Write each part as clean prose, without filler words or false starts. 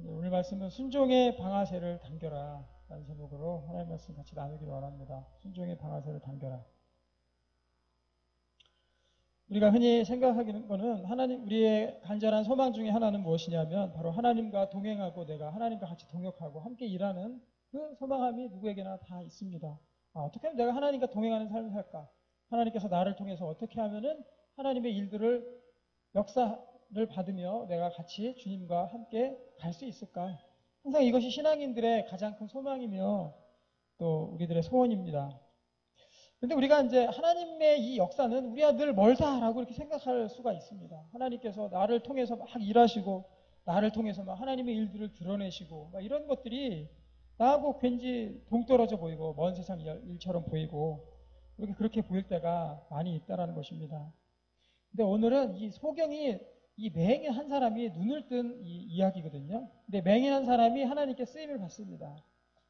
오늘 말씀은 순종의 방아쇠를 당겨라 라는 제목으로 하나님 말씀 같이 나누기를 원합니다. 순종의 방아쇠를 당겨라. 우리가 흔히 생각하는 것은 우리의 간절한 소망 중에 하나는 무엇이냐면 바로 하나님과 동행하고 내가 하나님과 같이 동역하고 함께 일하는 그 소망함이 누구에게나 다 있습니다. 어떻게 하면 내가 하나님과 동행하는 삶을 살까? 하나님께서 나를 통해서 어떻게 하면은 하나님의 일들을 역사를 받으며 내가 같이 주님과 함께 갈 수 있을까? 항상 이것이 신앙인들의 가장 큰 소망이며 또 우리들의 소원입니다. 근데 우리가 이제 하나님의 이 역사는 우리가 늘 멀다라고 이렇게 생각할 수가 있습니다. 하나님께서 나를 통해서 막 일하시고 나를 통해서 막 하나님의 일들을 드러내시고 막 이런 것들이 나하고 왠지 동떨어져 보이고 먼 세상 일처럼 보이고 그렇게 보일 때가 많이 있다라는 것입니다. 근데 오늘은 이 소경이 이 맹인 한 사람이 눈을 뜬 이 이야기거든요. 근데 맹인 한 사람이 하나님께 쓰임을 받습니다.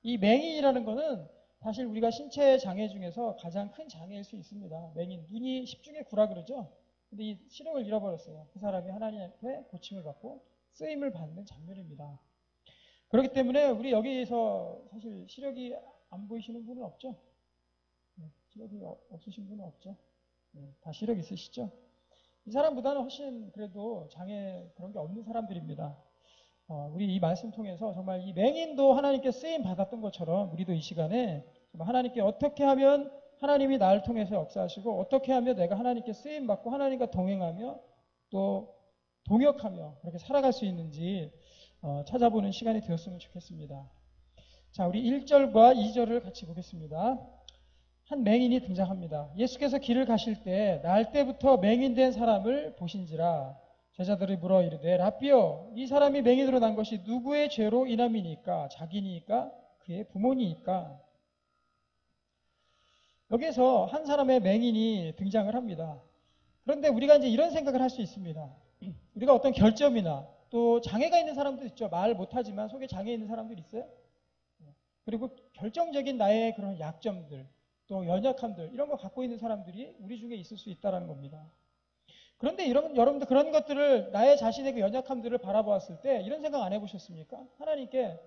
이 맹인이라는 거는 사실 우리가 신체 장애 중에서 가장 큰 장애일 수 있습니다. 맹인, 눈이 10중에 9라 그러죠. 근데 이 시력을 잃어버렸어요. 그 사람이 하나님한테 고침을 받고 쓰임을 받는 장면입니다. 그렇기 때문에 우리 여기서 사실 시력이 안 보이시는 분은 없죠? 네, 시력이 없으신 분은 없죠? 네, 다 시력 있으시죠? 이 사람보다는 훨씬 그래도 장애 그런 게 없는 사람들입니다. 우리 이 말씀 통해서 정말 이 맹인도 하나님께 쓰임 받았던 것처럼 우리도 이 시간에 하나님께 어떻게 하면 하나님이 나를 통해서 역사하시고 어떻게 하면 내가 하나님께 쓰임 받고 하나님과 동행하며 또 동역하며 그렇게 살아갈 수 있는지 찾아보는 시간이 되었으면 좋겠습니다. 자, 우리 1절과 2절을 같이 보겠습니다. 한 맹인이 등장합니다. 예수께서 길을 가실 때 날 때부터 맹인된 사람을 보신지라 제자들이 물어 이르되 라삐여 이 사람이 맹인으로 난 것이 누구의 죄로 인함이니까 자기니까 그의 부모니까. 여기에서 한 사람의 맹인이 등장을 합니다. 그런데 우리가 이제 이런 생각을 할 수 있습니다. 우리가 어떤 결점이나 또 장애가 있는 사람도 있죠. 말 못하지만 속에 장애 있는 사람들 있어요. 그리고 결정적인 나의 그런 약점들 또 연약함들 이런 거 갖고 있는 사람들이 우리 중에 있을 수 있다는 겁니다. 그런데 여러분들 그런 것들을 나의 자신의 그 연약함들을 바라보았을 때 이런 생각 안 해보셨습니까? 하나님께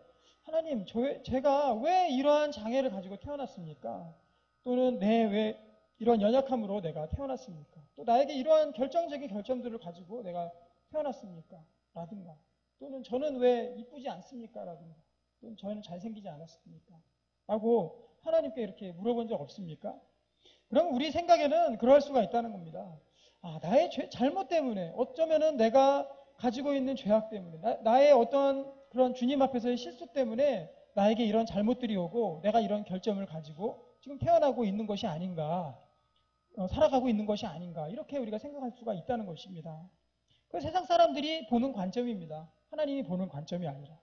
하나님 제가 왜 이러한 장애를 가지고 태어났습니까? 또는 왜 이런 연약함으로 내가 태어났습니까? 또 나에게 이러한 결정적인 결점들을 가지고 내가 태어났습니까? 라든가 또는 저는 왜 이쁘지 않습니까? 라든가 또는 저는 잘생기지 않았습니까? 라고 하나님께 이렇게 물어본 적 없습니까? 그럼 우리 생각에는 그럴 수가 있다는 겁니다. 나의 잘못 때문에 어쩌면은 내가 가지고 있는 죄악 때문에 나의 어떤 그런 주님 앞에서의 실수 때문에 나에게 이런 잘못들이 오고 내가 이런 결점을 가지고 지금 태어나고 있는 것이 아닌가 살아가고 있는 것이 아닌가 이렇게 우리가 생각할 수가 있다는 것입니다. 그 세상 사람들이 보는 관점입니다. 하나님이 보는 관점이 아니라.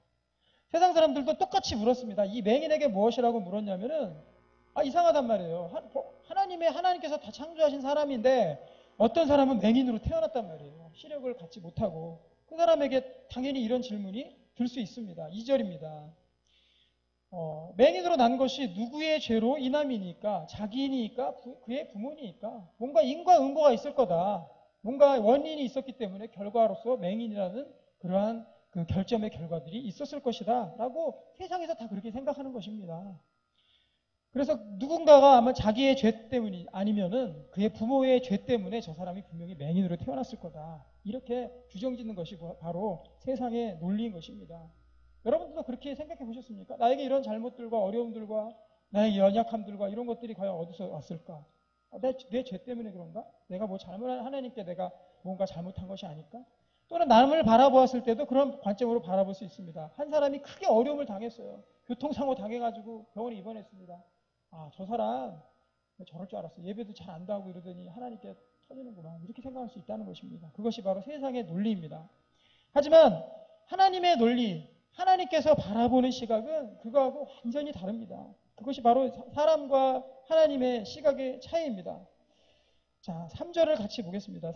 세상 사람들도 똑같이 물었습니다. 이 맹인에게 무엇이라고 물었냐면은 이상하단 말이에요. 하나님께서 다 창조하신 사람인데 어떤 사람은 맹인으로 태어났단 말이에요. 시력을 갖지 못하고 그 사람에게 당연히 이런 질문이 들 수 있습니다. 2절입니다. 맹인으로 난 것이 누구의 죄로 인함이니까 자기니까 그의 부모니까 뭔가 인과 응보가 있을 거다. 뭔가 원인이 있었기 때문에 결과로서 맹인이라는 그러한 그 결점의 결과들이 있었을 것이다 라고 세상에서 다 그렇게 생각하는 것입니다. 그래서 누군가가 아마 자기의 죄 때문이 아니면은 그의 부모의 죄 때문에 저 사람이 분명히 맹인으로 태어났을 거다. 이렇게 규정짓는 것이 바로 세상의 논리인 것입니다. 여러분들도 그렇게 생각해 보셨습니까? 나에게 이런 잘못들과 어려움들과 나의 연약함들과 이런 것들이 과연 어디서 왔을까? 내 죄 때문에 그런가? 내가 뭐 하나님께 내가 뭔가 잘못한 것이 아닐까? 또는 남을 바라보았을 때도 그런 관점으로 바라볼 수 있습니다. 한 사람이 크게 어려움을 당했어요. 교통사고 당해가지고 병원에 입원했습니다. 저 사람 저럴 줄 알았어. 예배도 잘 안 하고 이러더니 하나님께 터지는구나. 이렇게 생각할 수 있다는 것입니다. 그것이 바로 세상의 논리입니다. 하지만 하나님의 논리, 하나님께서 바라보는 시각은 그거하고 완전히 다릅니다. 그것이 바로 사람과 하나님의 시각의 차이입니다. 자, 3절을 같이 보겠습니다.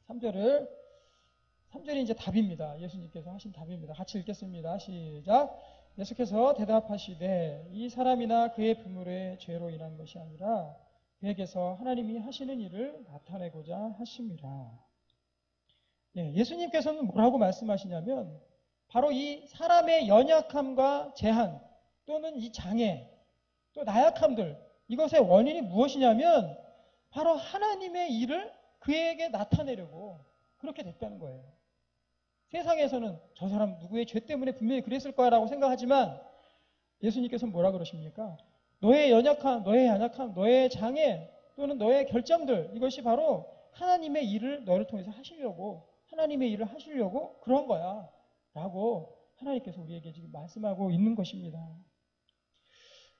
3절이 이제 답입니다. 예수님께서 하신 답입니다. 같이 읽겠습니다. 시작. 예수께서 대답하시되 이 사람이나 그의 부모의 죄로 인한 것이 아니라 그에게서 하나님이 하시는 일을 나타내고자 하심이라. 예수님께서는 뭐라고 말씀하시냐면 바로 이 사람의 연약함과 제한 또는 이 장애 또 나약함들 이것의 원인이 무엇이냐면 바로 하나님의 일을 그에게 나타내려고 그렇게 됐다는 거예요. 세상에서는 저 사람 누구의 죄 때문에 분명히 그랬을 거라고 생각하지만 예수님께서는 뭐라 그러십니까? 너의 연약함, 너의 장애 또는 너의 결정들 이것이 바로 하나님의 일을 너를 통해서 하시려고 하나님의 일을 하시려고 그런 거야 라고 하나님께서 우리에게 지금 말씀하고 있는 것입니다.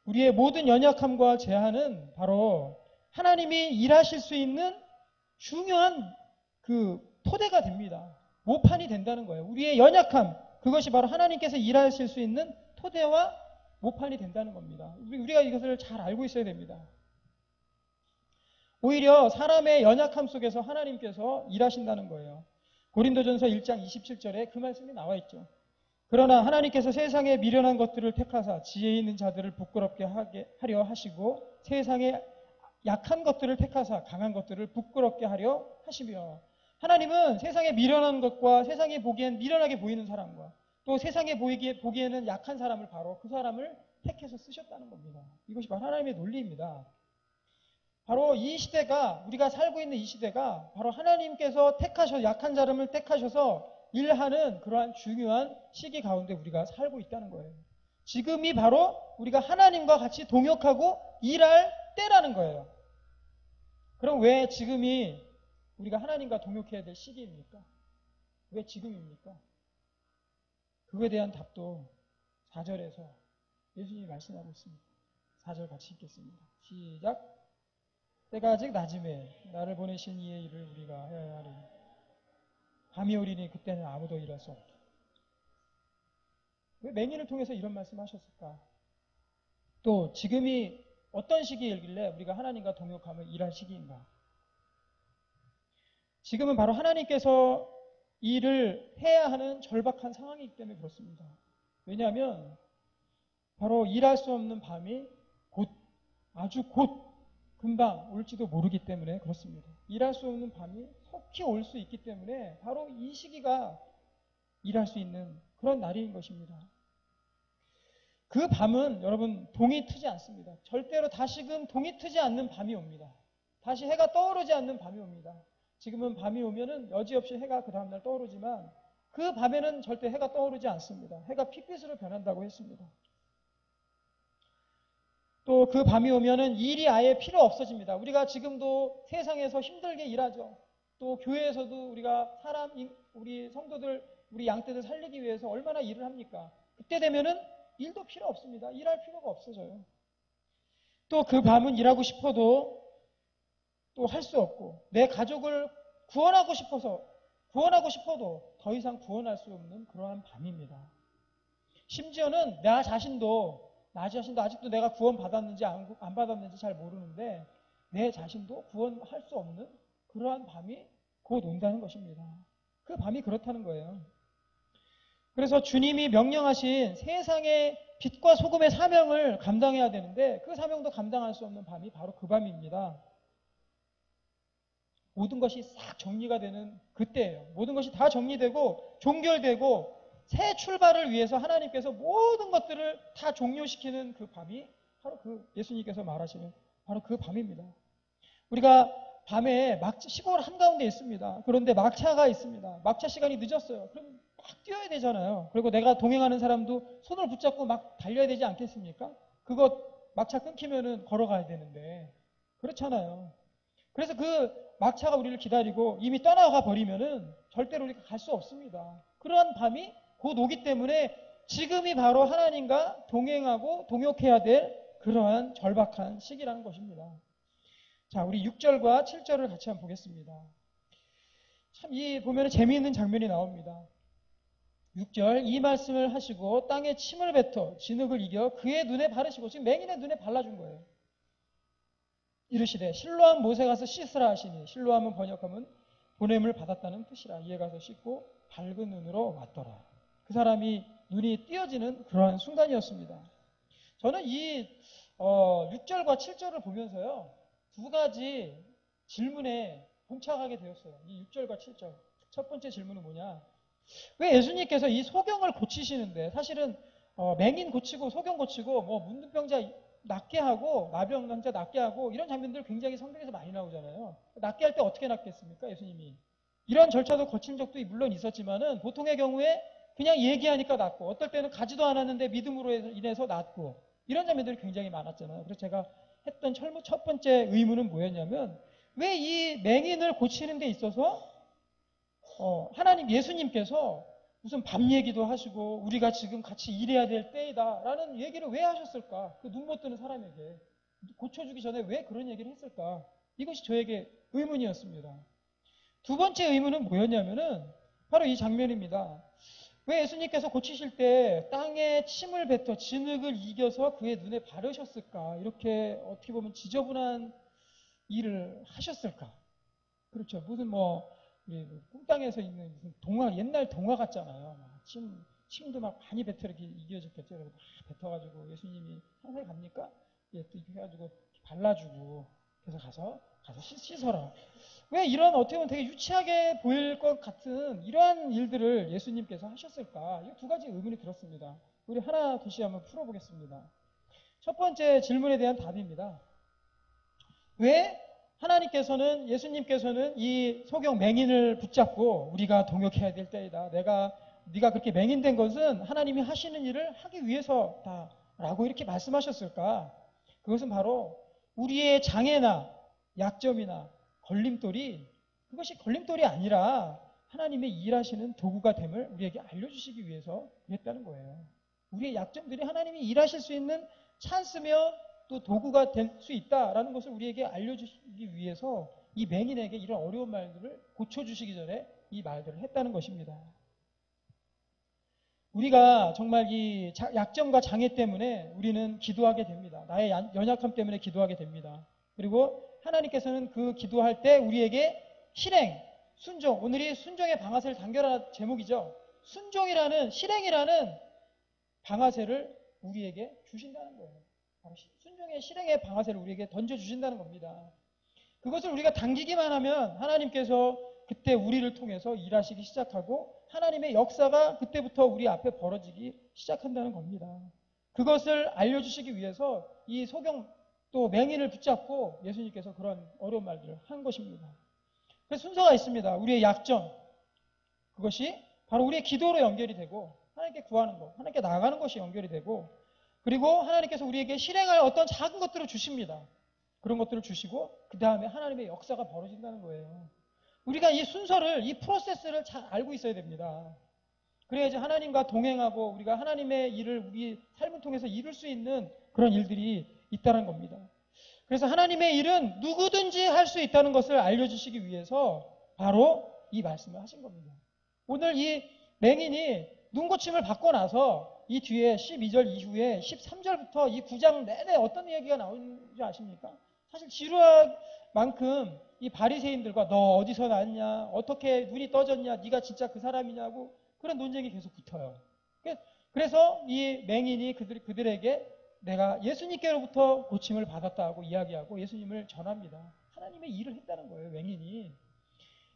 우리의 모든 연약함과 제한은 바로 하나님이 일하실 수 있는 중요한 그 토대가 됩니다. 모판이 된다는 거예요. 우리의 연약함, 그것이 바로 하나님께서 일하실 수 있는 토대와 모판이 된다는 겁니다. 우리가 이것을 잘 알고 있어야 됩니다. 오히려 사람의 연약함 속에서 하나님께서 일하신다는 거예요. 고린도전서 1장 27절에 그 말씀이 나와 있죠. 그러나 하나님께서 세상에 미련한 것들을 택하사 지혜 있는 자들을 부끄럽게 하려 하시고 세상에 약한 것들을 택하사 강한 것들을 부끄럽게 하려 하시며 하나님은 세상에 미련한 것과 세상에 보기엔 미련하게 보이는 사람과 또 세상에 보기에는 약한 사람을 바로 그 사람을 택해서 쓰셨다는 겁니다. 이것이 바로 하나님의 논리입니다. 바로 이 시대가 우리가 살고 있는 이 시대가 바로 하나님께서 약한 사람을 택하셔서 일하는 그러한 중요한 시기 가운데 우리가 살고 있다는 거예요. 지금이 바로 우리가 하나님과 같이 동역하고 일할 때라는 거예요. 그럼 왜 지금이 우리가 하나님과 동역해야 될 시기입니까? 왜 지금입니까? 그거에 대한 답도 4절에서 예수님이 말씀하고 있습니다. 4절 같이 읽겠습니다. 시작. 때가 아직 낮음에 나를 보내신 이의 일을 우리가 해야 하리. 밤이 오리니 그때는 아무도 일할 수 없다. 왜 맹인을 통해서 이런 말씀하셨을까? 또 지금이 어떤 시기이길래 우리가 하나님과 동역하며 일할 시기인가? 지금은 바로 하나님께서 일을 해야 하는 절박한 상황이기 때문에 그렇습니다. 왜냐하면 바로 일할 수 없는 밤이 아주 곧 금방 올지도 모르기 때문에 그렇습니다. 일할 수 없는 밤이 속히 올 수 있기 때문에 바로 이 시기가 일할 수 있는 그런 날인 것입니다. 그 밤은 여러분 동이 트지 않습니다. 절대로 다시금 동이 트지 않는 밤이 옵니다. 다시 해가 떠오르지 않는 밤이 옵니다. 지금은 밤이 오면은 여지없이 해가 그 다음날 떠오르지만 그 밤에는 절대 해가 떠오르지 않습니다. 해가 핏빛으로 변한다고 했습니다. 또 그 밤이 오면은 일이 아예 필요 없어집니다. 우리가 지금도 세상에서 힘들게 일하죠. 또 교회에서도 우리가 우리 성도들, 우리 양떼들 살리기 위해서 얼마나 일을 합니까? 그때 되면은 일도 필요 없습니다. 일할 필요가 없어져요. 또 그 밤은 일하고 싶어도 또 할 수 없고 내 가족을 구원하고 싶어도 더 이상 구원할 수 없는 그러한 밤입니다. 심지어는 나 자신도 아직도 내가 구원받았는지 안 받았는지 잘 모르는데 내 자신도 구원할 수 없는 그러한 밤이 곧 온다는 것입니다. 그 밤이 그렇다는 거예요. 그래서 주님이 명령하신 세상의 빛과 소금의 사명을 감당해야 되는데 그 사명도 감당할 수 없는 밤이 바로 그 밤입니다. 모든 것이 싹 정리가 되는 그때예요. 모든 것이 다 정리되고 종결되고 새 출발을 위해서 하나님께서 모든 것들을 다 종료시키는 그 밤이 바로 그 예수님께서 말하시는 바로 그 밤입니다. 우리가 밤에 시골 한가운데 있습니다. 그런데 막차가 있습니다. 막차 시간이 늦었어요. 그럼 막 뛰어야 되잖아요. 그리고 내가 동행하는 사람도 손을 붙잡고 막 달려야 되지 않겠습니까? 그거 막차 끊기면은 걸어가야 되는데 그렇잖아요. 그래서 그 막차가 우리를 기다리고 이미 떠나가 버리면은 절대로 우리가 갈 수 없습니다. 그러한 밤이 곧 오기 때문에 지금이 바로 하나님과 동행하고 동역해야 될 그러한 절박한 시기라는 것입니다. 자, 우리 6절과 7절을 같이 한번 보겠습니다. 참 보면 재미있는 장면이 나옵니다. 6절 이 말씀을 하시고 땅에 침을 뱉어 진흙을 이겨 그의 눈에 바르시고 지금 맹인의 눈에 발라준 거예요. 이르시되 실로암 못에 가서 씻으라 하시니 실로암은 번역하면 보냄을 받았다는 뜻이라. 이에 가서 씻고 밝은 눈으로 왔더라. 그 사람이 눈이 띄어지는 그러한 순간이었습니다. 저는 이 6절과 7절을 보면서요. 두 가지 질문에 봉착하게 되었어요. 이 6절과 7절. 첫 번째 질문은 뭐냐? 왜 예수님께서 이 소경을 고치시는데 사실은 맹인 고치고 소경 고치고 뭐 문둥병자 낫게 하고 나병남자 낫게 하고 이런 장면들 굉장히 성경에서 많이 나오잖아요. 낫게 할 때 어떻게 낫겠습니까? 예수님이. 이런 절차도 거친 적도 물론 있었지만은 보통의 경우에 그냥 얘기하니까 낫고 어떨 때는 가지도 않았는데 믿음으로 인해서 낫고 이런 장면들이 굉장히 많았잖아요. 그래서 제가 했던 첫 번째 의문은 뭐였냐면 왜 이 맹인을 고치는 데 있어서 하나님 예수님께서 무슨 밤 얘기도 하시고 우리가 지금 같이 일해야 될 때이다 라는 얘기를 왜 하셨을까? 그 눈 못 뜨는 사람에게 고쳐주기 전에 왜 그런 얘기를 했을까? 이것이 저에게 의문이었습니다. 두 번째 의문은 뭐였냐면은 바로 이 장면입니다. 왜 예수님께서 고치실 때 땅에 침을 뱉어 진흙을 이겨서 그의 눈에 바르셨을까? 이렇게 어떻게 보면 지저분한 일을 하셨을까? 그렇죠. 무슨 꿈땅에서 있는 무슨 동화, 옛날 동화 같잖아요. 침도 막 많이 뱉어 이렇게 이겨졌겠죠. 그래서 막 뱉어가지고 예수님이 항상 갑니까? 예, 또 이렇게 해가지고 발라주고, 그래서 가서 씻어라. 왜 이런 어떻게 보면 되게 유치하게 보일 것 같은 이러한 일들을 예수님께서 하셨을까? 이 두 가지 의문이 들었습니다. 우리 하나 둘씩 한번 풀어보겠습니다. 첫 번째 질문에 대한 답입니다. 왜 하나님께서는 예수님께서는 이 소경 맹인을 붙잡고 우리가 동역해야 될 때이다. 네가 그렇게 맹인된 것은 하나님이 하시는 일을 하기 위해서다라고 이렇게 말씀하셨을까? 그것은 바로 우리의 장애나 약점이나 걸림돌이 그것이 걸림돌이 아니라 하나님의 일하시는 도구가 됨을 우리에게 알려주시기 위해서 그랬다는 거예요. 우리의 약점들이 하나님이 일하실 수 있는 찬스며 또 도구가 될 수 있다라는 것을 우리에게 알려주시기 위해서 이 맹인에게 이런 어려운 말들을 고쳐주시기 전에 이 말들을 했다는 것입니다. 우리가 정말 이 약점과 장애 때문에 우리는 기도하게 됩니다. 나의 연약함 때문에 기도하게 됩니다. 그리고 하나님께서는 그 기도할 때 우리에게 실행, 순종, 오늘이 순종의 방아쇠를 당겨라 제목이죠. 순종이라는 실행이라는 방아쇠를 우리에게 주신다는 거예요. 순종의 실행의 방아쇠를 우리에게 던져주신다는 겁니다. 그것을 우리가 당기기만 하면 하나님께서 그때 우리를 통해서 일하시기 시작하고 하나님의 역사가 그때부터 우리 앞에 벌어지기 시작한다는 겁니다. 그것을 알려주시기 위해서 이 소경 또 맹인을 붙잡고 예수님께서 그런 어려운 말들을 한 것입니다. 그래서 순서가 있습니다. 우리의 약점, 그것이 바로 우리의 기도로 연결이 되고 하나님께 구하는 것, 하나님께 나아가는 것이 연결이 되고 그리고 하나님께서 우리에게 실행할 어떤 작은 것들을 주십니다. 그런 것들을 주시고 그 다음에 하나님의 역사가 벌어진다는 거예요. 우리가 이 순서를, 이 프로세스를 잘 알고 있어야 됩니다. 그래야지 하나님과 동행하고 우리가 하나님의 일을 우리 삶을 통해서 이룰 수 있는 그런 일들이 있다는 겁니다. 그래서 하나님의 일은 누구든지 할 수 있다는 것을 알려주시기 위해서 바로 이 말씀을 하신 겁니다. 오늘 이 맹인이 눈고침을 받고 나서 이 뒤에 12절 이후에 13절부터 이 9장 내내 어떤 얘기가 나오는지 아십니까? 사실 지루할 만큼 이 바리새인들과 너 어디서 났냐? 어떻게 눈이 떠졌냐? 네가 진짜 그 사람이냐고 그런 논쟁이 계속 붙어요. 그래서 이 맹인이 그들에게 내가 예수님께로부터 고침을 받았다고 이야기하고 예수님을 전합니다. 하나님의 일을 했다는 거예요, 맹인이.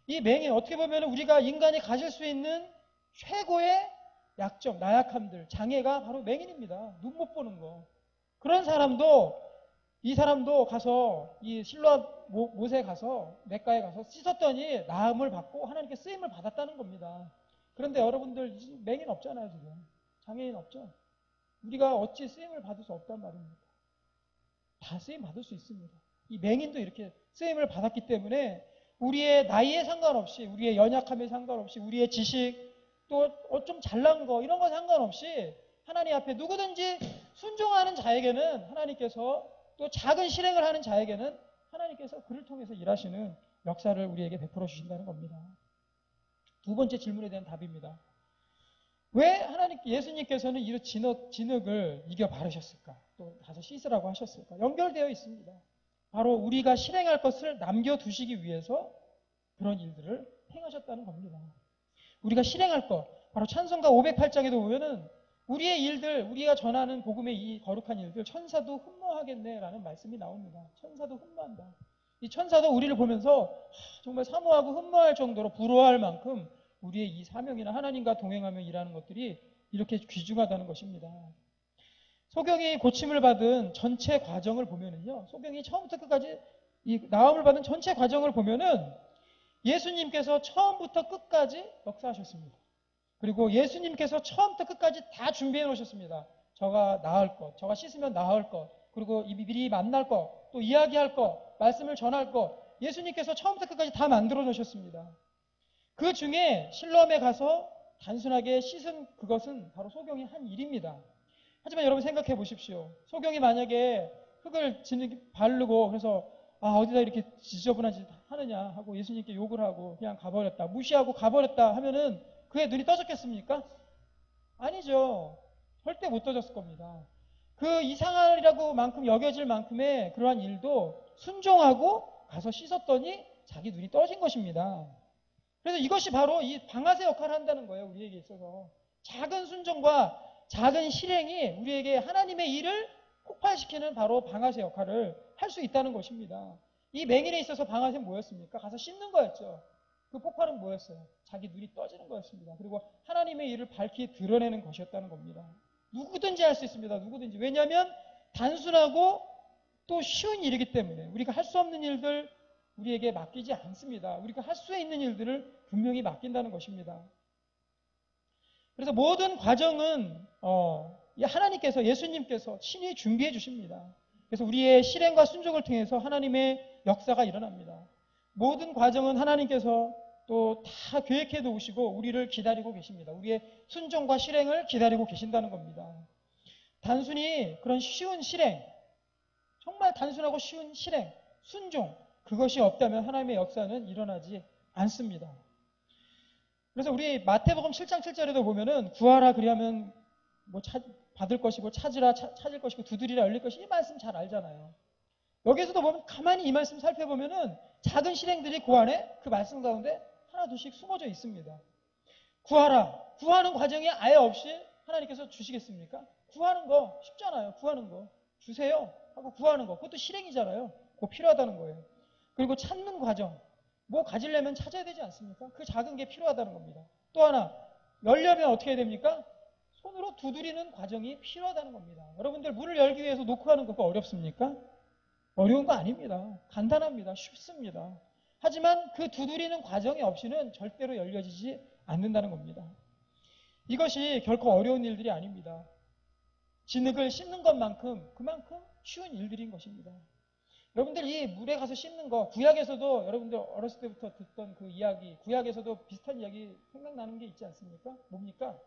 이 맹인, 어떻게 보면 우리가 인간이 가질 수 있는 최고의 약점, 나약함들, 장애가 바로 맹인입니다. 눈 못 보는 거. 그런 이 사람도 가서 이 실로암 못에 가서 냇가에 가서 씻었더니 나음을 받고 하나님께 쓰임을 받았다는 겁니다. 그런데 여러분들 맹인 없잖아요, 지금. 장애인 없죠? 우리가 어찌 쓰임을 받을 수 없단 말입니까? 다 쓰임 받을 수 있습니다. 이 맹인도 이렇게 쓰임을 받았기 때문에 우리의 나이에 상관없이 우리의 연약함에 상관없이 우리의 지식 또 좀 잘난 거 이런 거 상관없이 하나님 앞에 누구든지 순종하는 자에게는 하나님께서 또 작은 실행을 하는 자에게는 하나님께서 그를 통해서 일하시는 역사를 우리에게 베풀어 주신다는 겁니다. 두 번째 질문에 대한 답입니다. 왜 예수님께서는 이 진흙을 이겨 바르셨을까? 또 가서 씻으라고 하셨을까? 연결되어 있습니다. 바로 우리가 실행할 것을 남겨두시기 위해서 그런 일들을 행하셨다는 겁니다. 우리가 실행할 것, 바로 찬송가 508장에도 보면은 우리의 일들, 우리가 전하는 복음의 이 거룩한 일들, 천사도 흠모하겠네라는 말씀이 나옵니다. 천사도 흠모한다. 이 천사도 우리를 보면서 정말 사모하고 흠모할 정도로 부러워할 만큼 우리의 이 사명이나 하나님과 동행하며 일하는 것들이 이렇게 귀중하다는 것입니다. 소경이 고침을 받은 전체 과정을 보면은요, 소경이 처음부터 끝까지 이 나음을 받은 전체 과정을 보면은 예수님께서 처음부터 끝까지 역사하셨습니다. 그리고 예수님께서 처음부터 끝까지 다 준비해 놓으셨습니다. 저가 나을 것, 저가 씻으면 나을 것, 그리고 미리 만날 것, 또 이야기할 것, 말씀을 전할 것, 예수님께서 처음부터 끝까지 다 만들어 놓으셨습니다. 그 중에 실로암에 가서 단순하게 씻은 그것은 바로 소경이 한 일입니다. 하지만 여러분 생각해 보십시오. 소경이 만약에 흙을 바르고 그래서 어디다 이렇게 지저분한 짓 하느냐 하고 예수님께 욕을 하고 그냥 가버렸다, 무시하고 가버렸다 하면은 그의 눈이 떠졌겠습니까? 아니죠. 절대 못 떠졌을 겁니다. 그 이상하리라고 만큼 여겨질 만큼의 그러한 일도 순종하고 가서 씻었더니 자기 눈이 떠진 것입니다. 그래서 이것이 바로 이 방아쇠 역할을 한다는 거예요. 우리에게 있어서. 작은 순종과 작은 실행이 우리에게 하나님의 일을 폭발시키는 바로 방아쇠 역할을 할 수 있다는 것입니다. 이 맹인에 있어서 방아쇠는 뭐였습니까? 가서 씻는 거였죠. 그 폭발은 뭐였어요? 자기 눈이 떠지는 거였습니다. 그리고 하나님의 일을 밝히 드러내는 것이었다는 겁니다. 누구든지 할 수 있습니다. 누구든지. 왜냐하면 단순하고 또 쉬운 일이기 때문에 우리가 할 수 없는 일들 우리에게 맡기지 않습니다. 우리가 할 수 있는 일들을 분명히 맡긴다는 것입니다. 그래서 모든 과정은 하나님께서, 예수님께서 친히 준비해 주십니다. 그래서 우리의 실행과 순종을 통해서 하나님의 역사가 일어납니다. 모든 과정은 하나님께서 또 다 계획해 놓으시고 우리를 기다리고 계십니다. 우리의 순종과 실행을 기다리고 계신다는 겁니다. 단순히 그런 쉬운 실행, 정말 단순하고 쉬운 실행, 순종, 그것이 없다면 하나님의 역사는 일어나지 않습니다. 그래서 우리 마태복음 7장 7절에도 보면은 구하라 그리하면 받을 것이고 찾으라 찾을 것이고 두드리라 열릴 것이, 이 말씀 잘 알잖아요. 여기서도 보면 가만히 이 말씀 살펴보면은 작은 실행들이 그 안에, 그 말씀 가운데 하나 둘씩 숨어져 있습니다. 구하라. 구하는 과정이 아예 없이 하나님께서 주시겠습니까? 구하는 거 쉽잖아요. 구하는 거. 주세요 하고 구하는 거. 그것도 실행이잖아요. 그거 필요하다는 거예요. 그리고 찾는 과정. 뭐 가지려면 찾아야 되지 않습니까? 그 작은 게 필요하다는 겁니다. 또 하나, 열려면 어떻게 해야 됩니까? 손으로 두드리는 과정이 필요하다는 겁니다. 여러분들 문을 열기 위해서 노크하는 거 어렵습니까? 어려운 거 아닙니다. 간단합니다. 쉽습니다. 하지만 그 두드리는 과정이 없이는 절대로 열려지지 않는다는 겁니다. 이것이 결코 어려운 일들이 아닙니다. 진흙을 씻는 것만큼 그만큼 쉬운 일들인 것입니다. 여러분들 이 물에 가서 씻는 거, 구약에서도 여러분들 어렸을 때부터 듣던 그 이야기, 구약에서도 비슷한 이야기 생각나는 게 있지 않습니까? 뭡니까?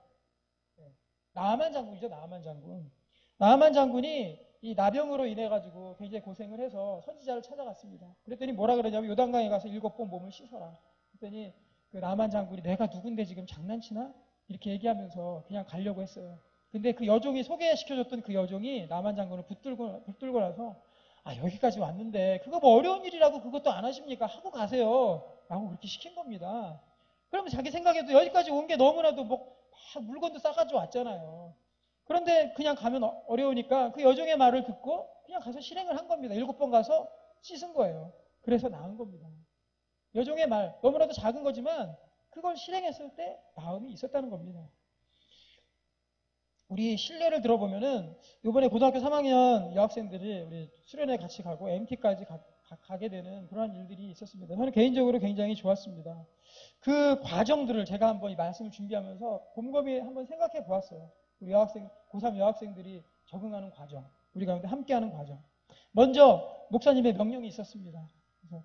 나아만 장군이죠. 나아만 장군. 나아만 장군이 이 나병으로 인해 가지고 굉장히 고생을 해서 선지자를 찾아갔습니다. 그랬더니 뭐라 그러냐면 요단강에 가서 7번 몸을 씻어라. 그랬더니 그 나아만 장군이 내가 누군데 지금 장난치나? 이렇게 얘기하면서 그냥 가려고 했어요. 근데 그 여종이, 소개시켜줬던 그 여종이 나아만 장군을 붙들고 나서 여기까지 왔는데 그거 뭐 어려운 일이라고 그것도 안 하십니까? 하고 가세요. 라고 그렇게 시킨 겁니다. 그러면 자기 생각에도 여기까지 온 게 너무나도 물건도 싸가지고 왔잖아요. 그런데 그냥 가면 어려우니까 그 여종의 말을 듣고 그냥 가서 실행을 한 겁니다. 7번 가서 씻은 거예요. 그래서 나은 겁니다. 여종의 말, 너무나도 작은 거지만 그걸 실행했을 때 마음이 있었다는 겁니다. 우리 실례를 들어보면은 이번에 고등학교 3학년 여학생들이 우리 수련회 같이 가고 MT까지 가게 되는 그런 일들이 있었습니다. 저는 개인적으로 굉장히 좋았습니다. 그 과정들을 제가 한번 이 말씀을 준비하면서 곰곰이 한번 생각해 보았어요. 우리 고3 여학생들이 적응하는 과정, 우리 가운데 함께하는 과정. 먼저 목사님의 명령이 있었습니다. 그래서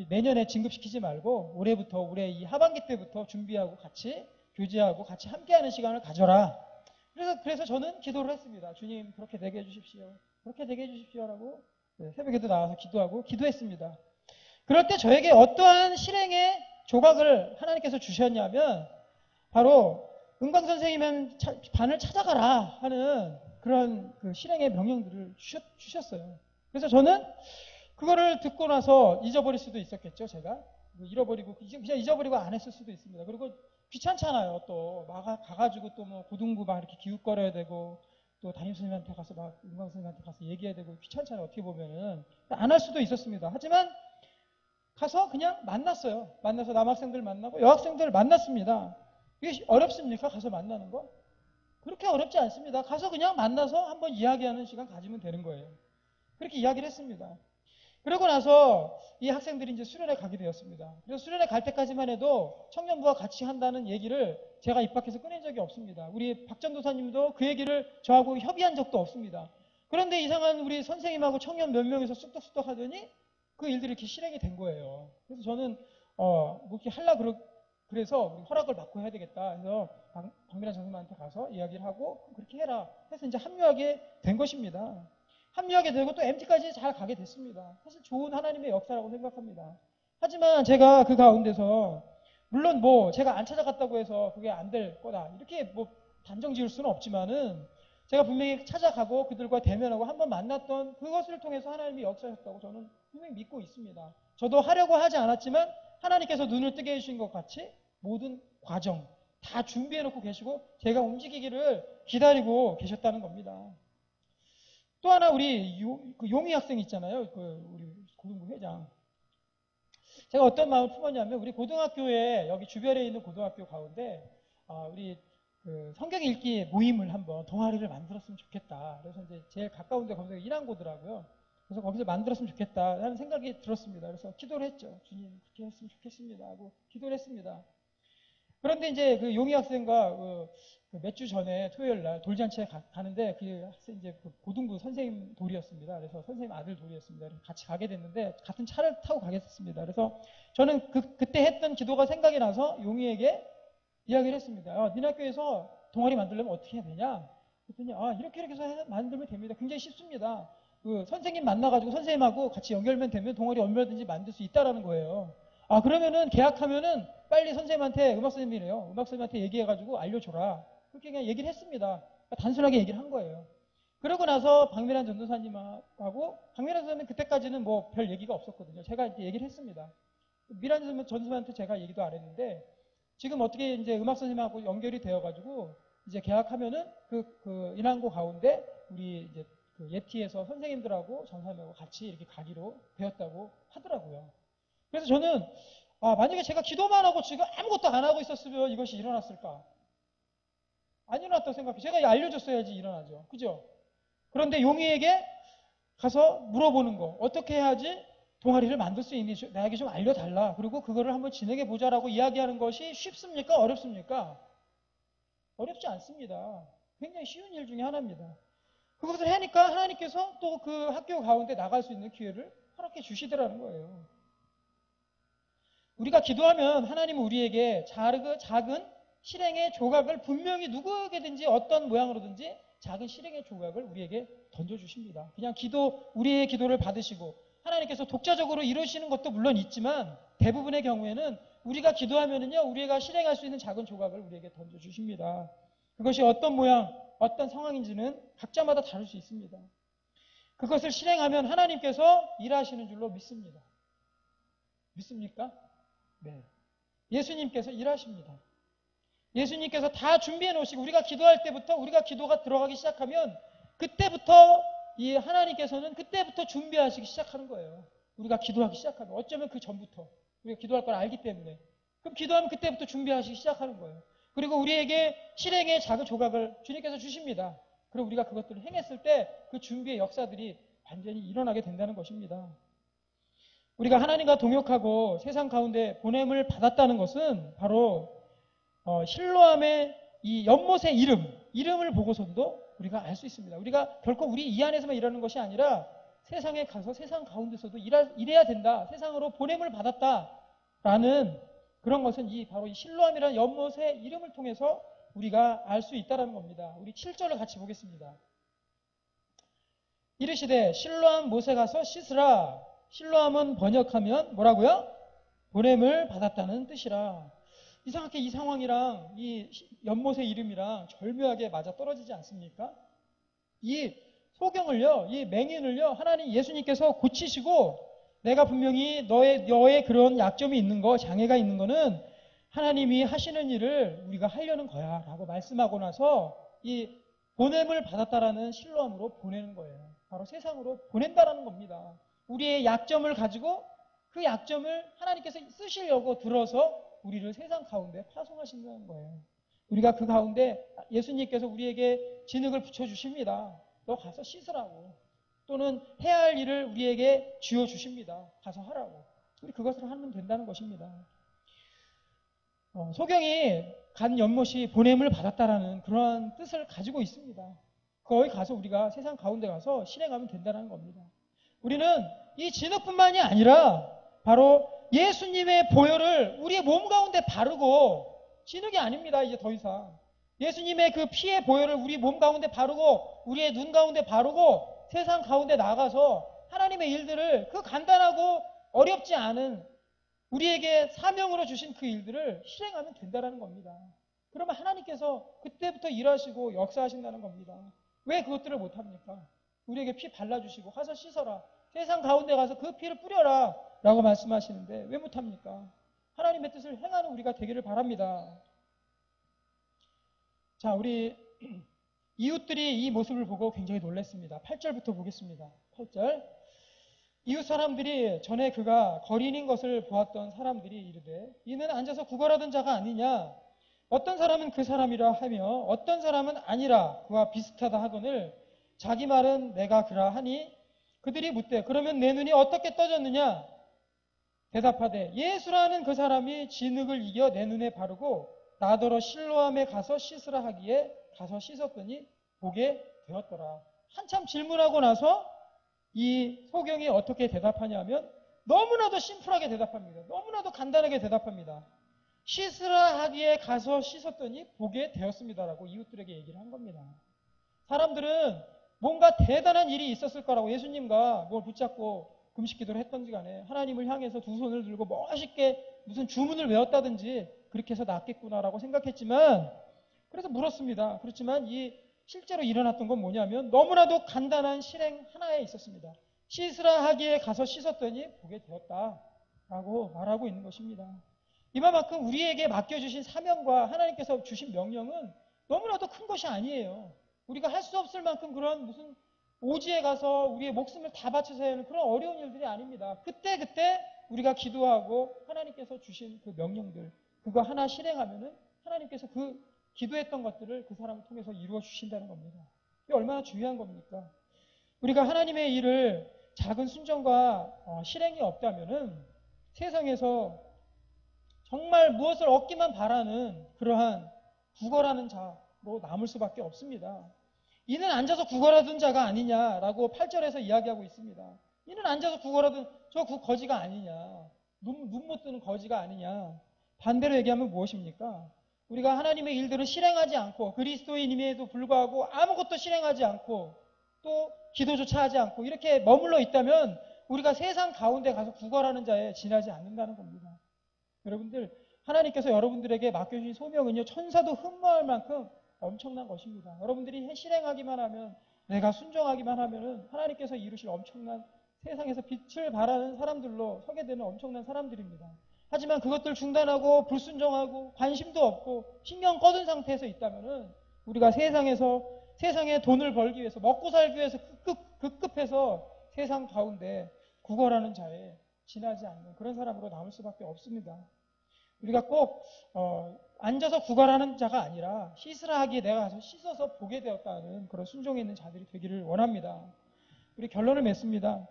내년에 진급시키지 말고 올해 이 하반기 때부터 준비하고 같이 교제하고 같이 함께하는 시간을 가져라. 그래서 저는 기도를 했습니다. 주님, 그렇게 되게 해주십시오. 그렇게 되게 해주십시오라고 새벽에도 나와서 기도했습니다. 그럴 때 저에게 어떠한 실행의 조각을 하나님께서 주셨냐면 바로 은광 선생님은 반을 찾아가라 하는 그런 그 실행의 명령들을 주셨어요. 그래서 저는 그거를 듣고 나서 잊어버릴 수도 있었겠죠. 제가 그냥 잊어버리고 안 했을 수도 있습니다. 그리고 귀찮잖아요. 또 가가지고 또 뭐 고등부 막 이렇게 기웃거려야 되고 또 담임선생님한테 가서 은광 선생님한테 가서 얘기해야 되고 귀찮잖아요. 어떻게 보면은 안 할 수도 있었습니다. 하지만 가서 그냥 만났어요. 만나서 남학생들 만나고 여학생들 만났습니다. 이게 어렵습니까? 가서 만나는 거? 그렇게 어렵지 않습니다. 가서 그냥 만나서 한번 이야기하는 시간 가지면 되는 거예요. 그렇게 이야기를 했습니다. 그러고 나서 이 학생들이 이제 수련회 가게 되었습니다. 그래서 수련회 갈 때까지만 해도 청년부와 같이 한다는 얘기를 제가 입 밖에서 꺼낸 적이 없습니다. 우리 박 전도사님도 그 얘기를 저하고 협의한 적도 없습니다. 그런데 이상한 우리 선생님하고 청년 몇 명이서 쑥덕쑥덕 하더니 그 일들이 이렇게 실행이 된 거예요. 그래서 저는 뭐 이렇게 그래서 우리 허락을 받고 해야 되겠다. 그래서 박미란 전사님한테 가서 이야기를 하고 그렇게 해라. 해서 이제 합류하게 된 것입니다. 합류하게 되고 또 MT까지 잘 가게 됐습니다. 사실 좋은 하나님의 역사라고 생각합니다. 하지만 제가 그 가운데서 물론 뭐 제가 안 찾아갔다고 해서 그게 안 될 거다 이렇게 뭐 단정 지을 수는 없지만은 제가 분명히 찾아가고 그들과 대면하고 한번 만났던 그것을 통해서 하나님이 역사하셨다고 저는 분명히 믿고 있습니다. 저도 하려고 하지 않았지만 하나님께서 눈을 뜨게 해주신 것 같이 모든 과정 다 준비해 놓고 계시고 제가 움직이기를 기다리고 계셨다는 겁니다. 또 하나 우리 용희 학생 있잖아요. 우리 고등부 회장. 제가 어떤 마음을 품었냐면 우리 고등학교에 여기 주변에 있는 고등학교 가운데 우리 성경 읽기 모임을 한번 동아리를 만들었으면 좋겠다. 그래서 이제 제일 가까운 데 거기서 인왕고더라고요. 그래서 거기서 만들었으면 좋겠다 하는 생각이 들었습니다. 그래서 기도를 했죠. 주님 그렇게 했으면 좋겠습니다 하고 기도를 했습니다. 그런데 이제 그 용희 학생과 몇 주 전에 토요일 날 돌잔치에 가는데 그 학생 이제 그 고등부 선생님 돌이었습니다. 그래서 선생님 아들 돌이었습니다. 그래서 같이 가게 됐는데 같은 차를 타고 가겠습니다. 그래서 저는 그때 했던 기도가 생각이 나서 용희에게 이야기를 했습니다. 니네 학교에서 동아리 만들려면 어떻게 해야 되냐? 그랬더니 이렇게 해서 만들면 됩니다. 굉장히 쉽습니다. 그 선생님 만나가지고 선생님하고 같이 연결면 되면 동아리 얼마든지 만들 수 있다라는 거예요. 그러면은 계약하면은 빨리 선생님한테 음악 선생님이래요. 음악 선생님한테 얘기해가지고 알려줘라. 그렇게 그냥 얘기를 했습니다. 단순하게 얘기를 한 거예요. 그러고 나서 박미란 전도사님하고 박미란 선생님 그때까지는 뭐 별 얘기가 없었거든요. 제가 이제 얘기를 했습니다. 미란 전도사님한테 제가 얘기도 안 했는데 지금 어떻게 이제 음악 선생님하고 연결이 되어가지고 이제 계약하면은 그 인왕고 가운데 우리 이제 그 예티에서 선생님들하고 전사님하고 같이 이렇게 가기로 되었다고 하더라고요. 그래서 저는 만약에 제가 기도만 하고 지금 아무것도 안 하고 있었으면 이것이 일어났을까? 안 일어났다고 생각해요. 제가 알려줬어야지 일어나죠. 그죠? 그런데 용희에게 가서 물어보는 거. 어떻게 해야지 동아리를 만들 수 있니? 나에게 좀 알려달라. 그리고 그거를 한번 진행해 보자라고 이야기하는 것이 쉽습니까? 어렵습니까? 어렵지 않습니다. 굉장히 쉬운 일 중에 하나입니다. 그것을 하니까 하나님께서 또 그 학교 가운데 나갈 수 있는 기회를 허락해 주시더라는 거예요. 우리가 기도하면 하나님은 우리에게 작은 실행의 조각을 분명히 누구에게든지 어떤 모양으로든지 작은 실행의 조각을 우리에게 던져주십니다. 그냥 우리의 기도를 받으시고 하나님께서 독자적으로 이루시는 것도 물론 있지만 대부분의 경우에는 우리가 기도하면은요, 우리가 실행할 수 있는 작은 조각을 우리에게 던져주십니다. 그것이 어떤 모양, 어떤 상황인지는 각자마다 다를 수 있습니다. 그것을 실행하면 하나님께서 일하시는 줄로 믿습니다. 믿습니까? 네. 예수님께서 일하십니다. 예수님께서 다 준비해 놓으시고 우리가 기도할 때부터 우리가 기도가 들어가기 시작하면 그때부터 이 하나님께서는 그때부터 준비하시기 시작하는 거예요. 우리가 기도하기 시작하면 어쩌면 그 전부터 우리가 기도할 걸 알기 때문에 그럼 기도하면 그때부터 준비하시기 시작하는 거예요. 그리고 우리에게 실행의 작은 조각을 주님께서 주십니다. 그리고 우리가 그것들을 행했을 때 그 준비의 역사들이 완전히 일어나게 된다는 것입니다. 우리가 하나님과 동역하고 세상 가운데 보냄을 받았다는 것은 바로 실로암의 이 연못의 이름을 보고서도 우리가 알 수 있습니다. 우리가 결코 우리 이 안에서만 일하는 것이 아니라 세상에 가서 세상 가운데서도 일해야 된다. 세상으로 보냄을 받았다라는 그런 것은 바로 이 실로암이라는 연못의 이름을 통해서 우리가 알 수 있다는 겁니다. 우리 7절을 같이 보겠습니다. 이르시되 실로암 못에 가서 씻으라. 실로암은 번역하면 뭐라고요? 보냄을 받았다는 뜻이라. 이상하게 이 상황이랑 이 연못의 이름이랑 절묘하게 맞아 떨어지지 않습니까? 이 소경을요, 이 맹인을요, 하나님 예수님께서 고치시고 내가 분명히 너의 그런 약점이 있는 거, 장애가 있는 거는 하나님이 하시는 일을 우리가 하려는 거야 라고 말씀하고 나서 이 보냄을 받았다라는 실로암으로 보내는 거예요. 바로 세상으로 보낸다라는 겁니다. 우리의 약점을 가지고 그 약점을 하나님께서 쓰시려고 들어서 우리를 세상 가운데 파송하신다는 거예요. 우리가 그 가운데 예수님께서 우리에게 진흙을 붙여주십니다. 너 가서 씻으라고. 또는 해야 할 일을 우리에게 쥐어주십니다. 가서 하라고. 우리 그것을 하면 된다는 것입니다. 소경이 간 연못이 보냄을 받았다라는 그러한 뜻을 가지고 있습니다. 거기 가서 우리가 세상 가운데 가서 실행하면 된다는 겁니다. 우리는 이 진흙뿐만이 아니라 바로 예수님의 보혈을 우리의 몸 가운데 바르고, 진흙이 아닙니다. 이제 더 이상 예수님의 그 피의 보혈을 우리 몸 가운데 바르고 우리의 눈 가운데 바르고 세상 가운데 나가서 하나님의 일들을, 그 간단하고 어렵지 않은 우리에게 사명으로 주신 그 일들을 실행하면 된다는 겁니다. 그러면 하나님께서 그때부터 일하시고 역사하신다는 겁니다. 왜 그것들을 못합니까? 우리에게 피 발라주시고 가서 씻어라, 세상 가운데 가서 그 피를 뿌려라 라고 말씀하시는데 왜 못합니까? 하나님의 뜻을 행하는 우리가 되기를 바랍니다. 자, 우리 이웃들이 이 모습을 보고 굉장히 놀랐습니다. 8절부터 보겠습니다. 8절. 이웃 사람들이 전에 그가 거린인 것을 보았던 사람들이 이르되 이는 앉아서 구걸하던 자가 아니냐, 어떤 사람은 그 사람이라 하며 어떤 사람은 아니라 그와 비슷하다 하거늘 자기 말은 내가 그라 하니 그들이 묻되 그러면 내 눈이 어떻게 떠졌느냐, 대답하되 예수라는 그 사람이 진흙을 이겨 내 눈에 바르고 나더러 실로암에 가서 씻으라 하기에 가서 씻었더니 보게 되었더라. 한참 질문하고 나서 이 소경이 어떻게 대답하냐면 너무나도 심플하게 대답합니다. 너무나도 간단하게 대답합니다. 씻으라 하기에 가서 씻었더니 보게 되었습니다라고 이웃들에게 얘기를 한 겁니다. 사람들은 뭔가 대단한 일이 있었을 거라고, 예수님과 뭘 붙잡고 금식 기도를 했던지 간에 하나님을 향해서 두 손을 들고 멋있게 무슨 주문을 외웠다든지 그렇게 해서 낫겠구나라고 생각했지만, 그래서 물었습니다. 그렇지만 이 실제로 일어났던 건 뭐냐면 너무나도 간단한 실행 하나에 있었습니다. 씻으라 하기에 가서 씻었더니 보게 되었다라고 말하고 있는 것입니다. 이만큼 우리에게 맡겨주신 사명과 하나님께서 주신 명령은 너무나도 큰 것이 아니에요. 우리가 할 수 없을 만큼 그런 무슨 오지에 가서 우리의 목숨을 다 바쳐서 하는 그런 어려운 일들이 아닙니다. 그때 우리가 기도하고 하나님께서 주신 그 명령들, 그거 하나 실행하면은 하나님께서 그 기도했던 것들을 그 사람을 통해서 이루어 주신다는 겁니다. 이게 얼마나 중요한 겁니까? 우리가 하나님의 일을 작은 순종과 실행이 없다면은 세상에서 정말 무엇을 얻기만 바라는 그러한 구걸하는 자로 남을 수밖에 없습니다. 이는 앉아서 구걸하던 자가 아니냐라고 8절에서 이야기하고 있습니다. 이는 앉아서 구걸하던 저 거지가 아니냐, 눈 못 뜨는 거지가 아니냐. 반대로 얘기하면 무엇입니까? 우리가 하나님의 일들을 실행하지 않고 그리스도인임에도 불구하고 아무것도 실행하지 않고 또 기도조차 하지 않고 이렇게 머물러 있다면 우리가 세상 가운데 가서 구걸하는 자에 지나지 않는다는 겁니다. 여러분들, 하나님께서 여러분들에게 맡겨주신 소명은요, 천사도 흠모할 만큼 엄청난 것입니다. 여러분들이 실행하기만 하면, 내가 순종하기만 하면은 하나님께서 이루실 엄청난, 세상에서 빛을 발하는 사람들로 서게 되는 엄청난 사람들입니다. 하지만 그것들 중단하고 불순종하고 관심도 없고 신경 꺼둔 상태에서 있다면은 우리가 세상에 돈을 벌기 위해서, 먹고 살기 위해서 급급해서 세상 가운데 구걸하는 자에 지나지 않는 그런 사람으로 남을 수밖에 없습니다. 우리가 꼭 앉아서 구걸하는 자가 아니라 씻으라 하기에 내가 가서 씻어서 보게 되었다는 그런 순종에 있는 자들이 되기를 원합니다. 우리 결론을 맺습니다.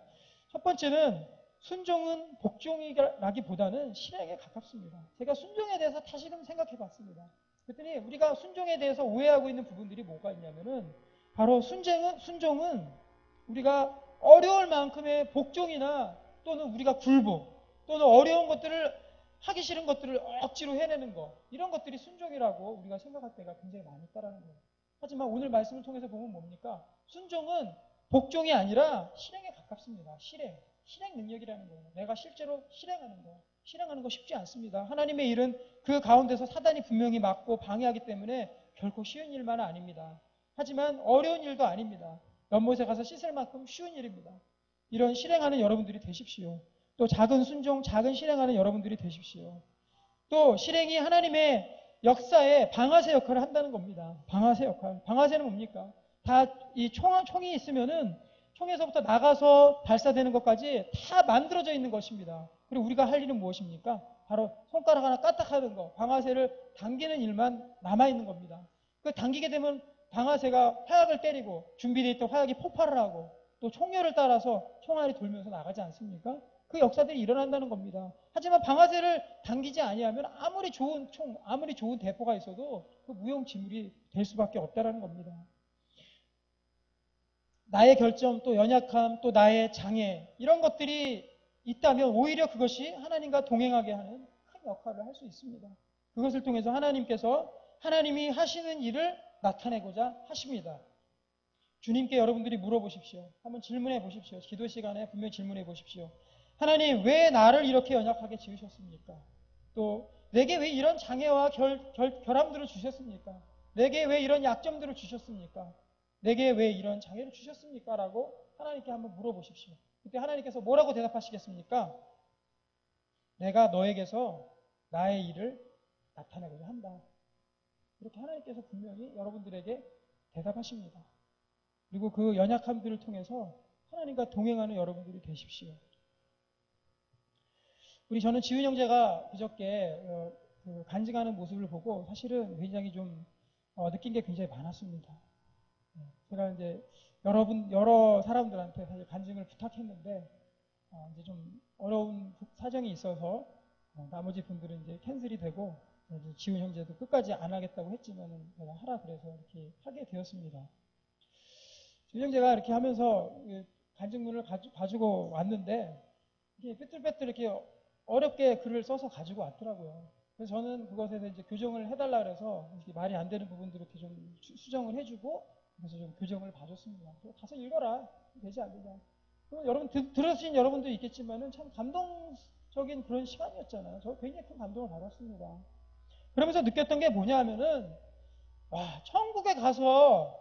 첫 번째는 순종은 복종이라기보다는 실행에 가깝습니다. 제가 순종에 대해서 다시금 생각해 봤습니다. 그랬더니 우리가 순종에 대해서 오해하고 있는 부분들이 뭐가 있냐면은 바로 순종은 우리가 어려울 만큼의 복종이나 또는 우리가 굴복 또는 어려운 것들을, 하기 싫은 것들을 억지로 해내는 것, 이런 것들이 순종이라고 우리가 생각할 때가 굉장히 많이 있다는 거예요. 하지만 오늘 말씀을 통해서 보면 뭡니까? 순종은 복종이 아니라 실행에 가깝습니다. 실행 능력이라는 거예요. 내가 실제로 실행하는 거 쉽지 않습니다. 하나님의 일은 그 가운데서 사단이 분명히 막고 방해하기 때문에 결코 쉬운 일만은 아닙니다. 하지만 어려운 일도 아닙니다. 연못에 가서 씻을 만큼 쉬운 일입니다. 이런 실행하는 여러분들이 되십시오. 또 작은 순종, 작은 실행하는 여러분들이 되십시오. 또 실행이 하나님의 역사에 방아쇠 역할을 한다는 겁니다. 방아쇠 역할. 방아쇠는 뭡니까? 다 이 총이 있으면은 총에서부터 나가서 발사되는 것까지 다 만들어져 있는 것입니다. 그리고 우리가 할 일은 무엇입니까? 바로 손가락 하나 까딱하는 거, 방아쇠를 당기는 일만 남아있는 겁니다. 그 당기게 되면 방아쇠가 화약을 때리고 준비되어 있던 화약이 폭발을 하고 또 총열을 따라서 총알이 돌면서 나가지 않습니까? 그 역사들이 일어난다는 겁니다. 하지만 방아쇠를 당기지 아니하면 아무리 좋은 총, 아무리 좋은 대포가 있어도 그 무용지물이 될 수밖에 없다는 겁니다. 나의 결점, 또 연약함, 또 나의 장애 이런 것들이 있다면 오히려 그것이 하나님과 동행하게 하는 큰 역할을 할 수 있습니다. 그것을 통해서 하나님께서 하나님이 하시는 일을 나타내고자 하십니다. 주님께 여러분들이 물어보십시오. 한번 질문해 보십시오. 기도 시간에 분명히 질문해 보십시오. 하나님, 왜 나를 이렇게 연약하게 지으셨습니까? 또 내게 왜 이런 장애와 결함들을 주셨습니까? 내게 왜 이런 약점들을 주셨습니까? 내게 왜 이런 장애를 주셨습니까? 라고 하나님께 한번 물어보십시오. 그때 하나님께서 뭐라고 대답하시겠습니까? 내가 너에게서 나의 일을 나타내고자 한다. 이렇게 하나님께서 분명히 여러분들에게 대답하십니다. 그리고 그 연약함들을 통해서 하나님과 동행하는 여러분들이 되십시오. 저는 지훈 형제가 그저께 간증하는 모습을 보고 사실은 굉장히 좀 느낀 게 굉장히 많았습니다. 제가 이제 여러 사람들한테 사실 간증을 부탁했는데 이제 좀 어려운 사정이 있어서 나머지 분들은 이제 캔슬이 되고 지훈 형제도 끝까지 안 하겠다고 했지만은 내가 하라 그래서 이렇게 하게 되었습니다. 지훈 형제가 이렇게 하면서 간증문을 가지고 왔는데 이렇게 삐뚤빼뚤 이렇게 어렵게 글을 써서 가지고 왔더라고요. 그래서 저는 그것에 대해서 이제 교정을 해달라 그래서 이렇게 말이 안 되는 부분들을 이렇게 좀 수정을 해주고 그래서 좀 교정을 봐줬습니다. 가서 읽어라. 되지 안 되냐. 여러분 들으신 여러분도 있겠지만은 참 감동적인 그런 시간이었잖아요. 저 굉장히 큰 감동을 받았습니다. 그러면서 느꼈던 게 뭐냐 하면은 와, 천국에 가서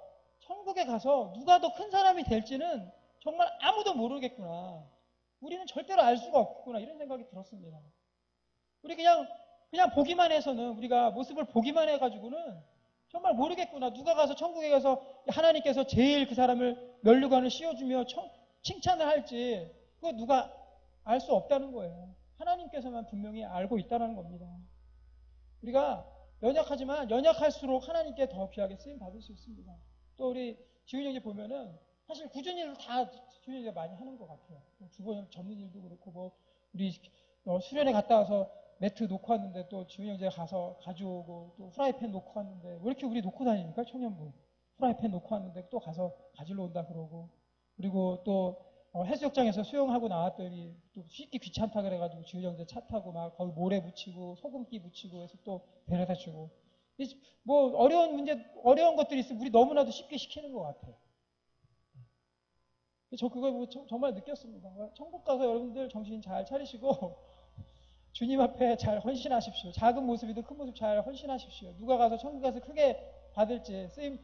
누가 더 큰 사람이 될지는 정말 아무도 모르겠구나. 우리는 절대로 알 수가 없구나. 이런 생각이 들었습니다. 우리 그냥 보기만 해서는 우리가 모습을 보기만 해가지고는 정말 모르겠구나. 누가 가서 천국에 가서 하나님께서 제일 그 사람을 면류관을 씌워주며 칭찬을 할지 그거 누가 알 수 없다는 거예요. 하나님께서만 분명히 알고 있다는 겁니다. 우리가 연약하지만 연약할수록 하나님께 더 귀하게 쓰임 받을 수 있습니다. 또 우리 지훈이 형제 보면은 사실 굳은 일을 다 지훈이 형제가 많이 하는 것 같아요. 주거 접는 일도 그렇고 우리 수련회 갔다 와서 매트 놓고 왔는데 또 지훈이 형제가 가서 가져오고 또 후라이팬 놓고 왔는데 왜 이렇게 우리 놓고 다니니까 청년부 후라이팬 놓고 왔는데 또 가서 가지러 온다 그러고 그리고 또 해수욕장에서 수영하고 나왔더니 또 씻기 귀찮다 그래가지고 지훈이 형제 차 타고 막 거기 모래 붙이고 소금기 붙이고 해서 또 데려다 주고 뭐 어려운 것들이 있으면 우리 너무나도 쉽게 시키는 것 같아요. 저 그걸 보고 정말 느꼈습니다. 천국 가서 여러분들 정신 잘 차리시고 주님 앞에 잘 헌신하십시오. 작은 모습이든 큰 모습 잘 헌신하십시오. 누가 가서 천국 가서 크게 받을지 쓰임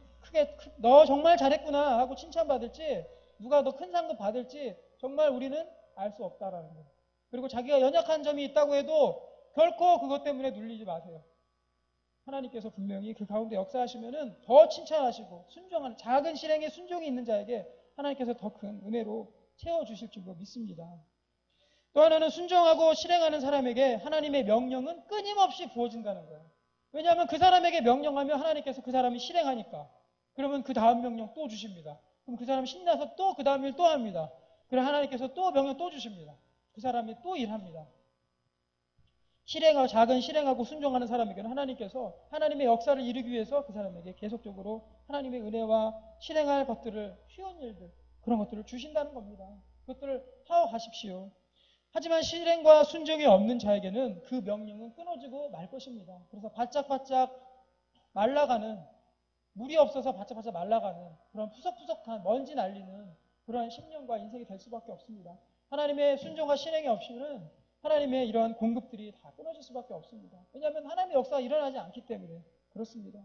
너 정말 잘했구나 하고 칭찬받을지 누가 더 큰 상급 받을지 정말 우리는 알 수 없다라는 거예요. 그리고 자기가 연약한 점이 있다고 해도 결코 그것 때문에 눌리지 마세요. 하나님께서 분명히 그 가운데 역사하시면은 더 칭찬하시고 순종하는 작은 실행에 순종이 있는 자에게 하나님께서 더 큰 은혜로 채워주실 줄로 믿습니다. 또 하나는 순종하고 실행하는 사람에게 하나님의 명령은 끊임없이 부어진다는 거예요. 왜냐하면 그 사람에게 명령하면 하나님께서 그 사람이 실행하니까 그러면 그 다음 명령 또 주십니다. 그럼 그 사람이 신나서 또 그 다음 일 또 합니다. 그럼 하나님께서 또 명령 또 주십니다. 그 사람이 또 일합니다. 작은 실행하고 순종하는 사람에게는 하나님께서 하나님의 역사를 이루기 위해서 그 사람에게 계속적으로 하나님의 은혜와 실행할 것들을 쉬운 일들 그런 것들을 주신다는 겁니다. 그것들을 하고 가십시오. 하지만 실행과 순종이 없는 자에게는 그 명령은 끊어지고 말 것입니다. 그래서 바짝바짝 말라가는 물이 없어서 바짝바짝 말라가는 그런 푸석푸석한 먼지 날리는 그러한 심령과 인생이 될 수밖에 없습니다. 하나님의 순종과 실행이 없이는 하나님의 이러한 공급들이 다 끊어질 수밖에 없습니다. 왜냐하면 하나님의 역사가 일어나지 않기 때문에 그렇습니다.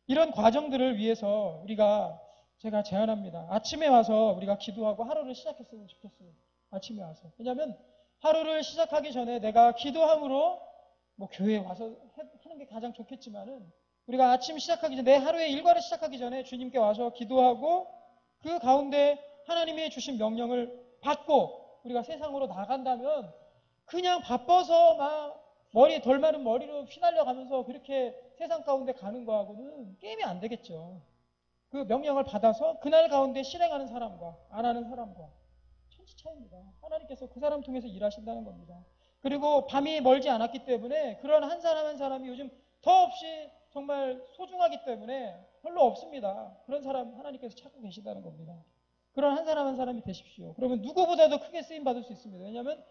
이런 과정들을 위해서 제가 제안합니다. 아침에 와서 우리가 기도하고 하루를 시작했으면 좋겠어요. 아침에 와서. 왜냐하면 하루를 시작하기 전에 내가 기도함으로 교회에 와서 하는 게 가장 좋겠지만은 우리가 아침 시작하기 전에 내 하루의 일과를 시작하기 전에 주님께 와서 기도하고 그 가운데 하나님이 주신 명령을 받고 우리가 세상으로 나간다면 그냥 바빠서 막 머리 덜 마른 머리로 휘날려 가면서 그렇게 세상 가운데 가는 거하고는 게임이 안 되겠죠. 그 명령을 받아서 그날 가운데 실행하는 사람과 안 하는 사람과 천지 차이입니다. 하나님께서 그 사람 통해서 일하신다는 겁니다. 그리고 밤이 멀지 않았기 때문에 그런 한 사람 한 사람이 요즘 더없이 정말 소중하기 때문에 별로 없습니다. 그런 사람 하나님께서 찾고 계시다는 겁니다. 그런 한 사람 한 사람이 되십시오. 그러면 누구보다도 크게 쓰임 받을 수 있습니다. 왜냐하면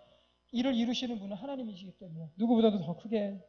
일을 이루시는 분은 하나님이시기 때문에 누구보다도 더 크게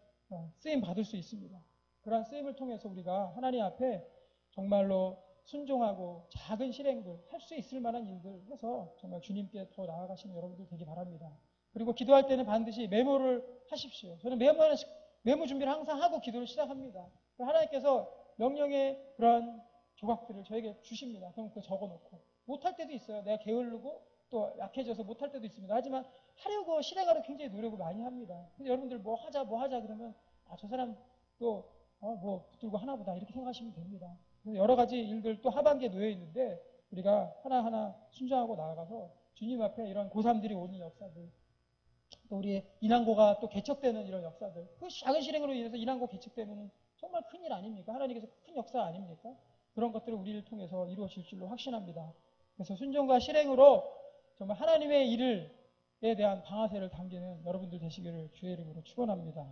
쓰임 받을 수 있습니다. 그러한 쓰임을 통해서 우리가 하나님 앞에 정말로 순종하고 작은 실행들, 할 수 있을 만한 일들 해서 정말 주님께 더 나아가시는 여러분들 되기 바랍니다. 그리고 기도할 때는 반드시 메모를 하십시오. 저는 메모 준비를 항상 하고 기도를 시작합니다. 하나님께서 명령의 그런 조각들을 저에게 주십니다. 그럼 그거 적어놓고 못할 때도 있어요. 내가 게으르고 또 약해져서 못할 때도 있습니다. 하지만 하려고 실행하려고 굉장히 노력을 많이 합니다. 근데 여러분들 뭐 하자 그러면 저 사람 또 뭐 붙들고 하나 보다 이렇게 생각하시면 됩니다. 여러 가지 일들 또 하반기에 놓여 있는데 우리가 하나하나 순종하고 나아가서 주님 앞에 이런 고3들이 오는 역사들, 또 우리 인항고가 또 개척되는 이런 역사들, 그 작은 실행으로 인해서 인항고 개척되면 정말 큰일 아닙니까? 하나님께서 큰 역사 아닙니까? 그런 것들을 우리를 통해서 이루어질 줄로 확신합니다. 그래서 순종과 실행으로 정말 하나님의 일에 대한 방아쇠를 당기는 여러분들 되시기를 주의 이름으로 축원합니다.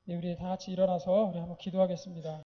네, 우리 다 같이 일어나서 우리 한번 기도하겠습니다.